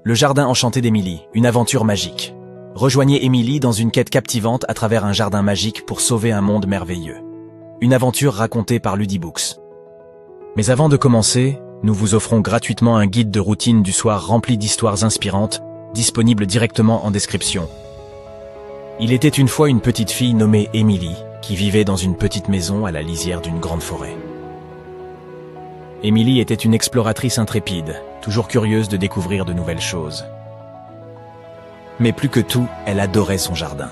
Le jardin enchanté d'Emily, une aventure magique. Rejoignez Emily dans une quête captivante à travers un jardin magique pour sauver un monde merveilleux. Une aventure racontée par Ludibooks. Mais avant de commencer, nous vous offrons gratuitement un guide de routine du soir rempli d'histoires inspirantes, disponible directement en description. Il était une fois une petite fille nommée Emily, qui vivait dans une petite maison à la lisière d'une grande forêt. Emily était une exploratrice intrépide, toujours curieuse de découvrir de nouvelles choses. Mais plus que tout, elle adorait son jardin.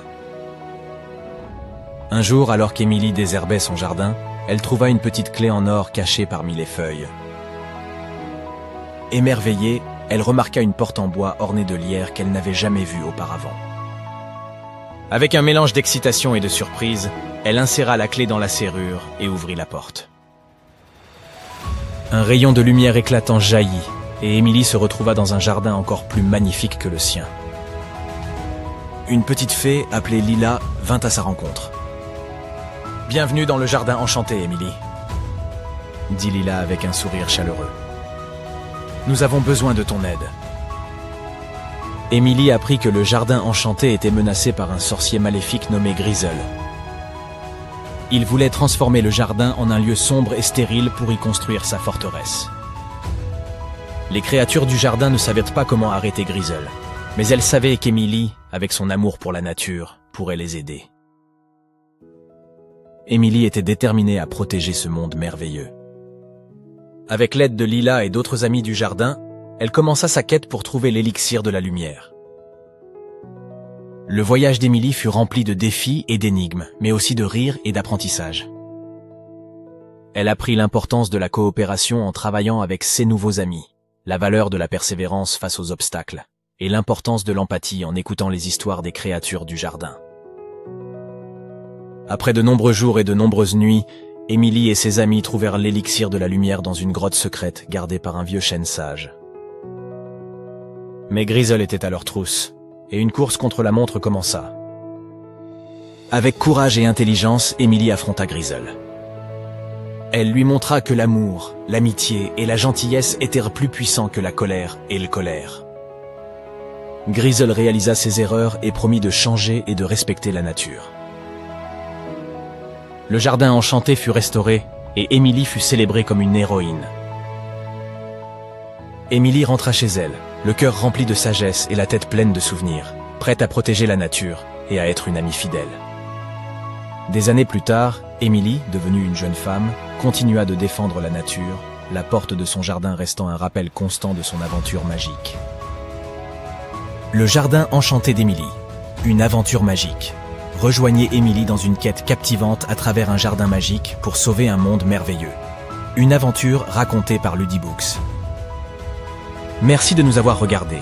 Un jour, alors qu'Emily désherbait son jardin, elle trouva une petite clé en or cachée parmi les feuilles. Émerveillée, elle remarqua une porte en bois ornée de lierre qu'elle n'avait jamais vue auparavant. Avec un mélange d'excitation et de surprise, elle inséra la clé dans la serrure et ouvrit la porte. Un rayon de lumière éclatant jaillit, et Emily se retrouva dans un jardin encore plus magnifique que le sien. Une petite fée, appelée Lila, vint à sa rencontre. « Bienvenue dans le jardin enchanté, Emily », dit Lila avec un sourire chaleureux. « Nous avons besoin de ton aide. » Emily apprit que le jardin enchanté était menacé par un sorcier maléfique nommé Grizzle. Il voulait transformer le jardin en un lieu sombre et stérile pour y construire sa forteresse. Les créatures du jardin ne savaient pas comment arrêter Grizzle, mais elles savaient qu'Emily, avec son amour pour la nature, pourrait les aider. Emily était déterminée à protéger ce monde merveilleux. Avec l'aide de Lila et d'autres amis du jardin, elle commença sa quête pour trouver l'élixir de la lumière. Le voyage d'Emily fut rempli de défis et d'énigmes, mais aussi de rires et d'apprentissage. Elle apprit l'importance de la coopération en travaillant avec ses nouveaux amis, la valeur de la persévérance face aux obstacles, et l'importance de l'empathie en écoutant les histoires des créatures du jardin. Après de nombreux jours et de nombreuses nuits, Emily et ses amis trouvèrent l'élixir de la lumière dans une grotte secrète gardée par un vieux chêne sage. Mais Grizzle était à leur trousse, et une course contre la montre commença. Avec courage et intelligence, Emily affronta Grizzle. Elle lui montra que l'amour, l'amitié et la gentillesse étaient plus puissants que la colère et le colère. Grizzle réalisa ses erreurs et promit de changer et de respecter la nature. Le jardin enchanté fut restauré et Emily fut célébrée comme une héroïne. Emily rentra chez elle, le cœur rempli de sagesse et la tête pleine de souvenirs, prête à protéger la nature et à être une amie fidèle. Des années plus tard, Emily, devenue une jeune femme, continua de défendre la nature, la porte de son jardin restant un rappel constant de son aventure magique. Le jardin enchanté d'Emily, une aventure magique. Rejoignez Emily dans une quête captivante à travers un jardin magique pour sauver un monde merveilleux. Une aventure racontée par Ludibooks. Merci de nous avoir regardés.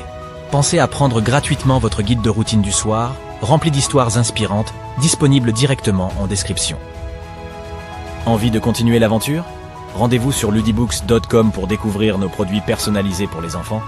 Pensez à prendre gratuitement votre guide de routine du soir, rempli d'histoires inspirantes, disponible directement en description. Envie de continuer l'aventure? Rendez-vous sur ludibooks.com pour découvrir nos produits personnalisés pour les enfants.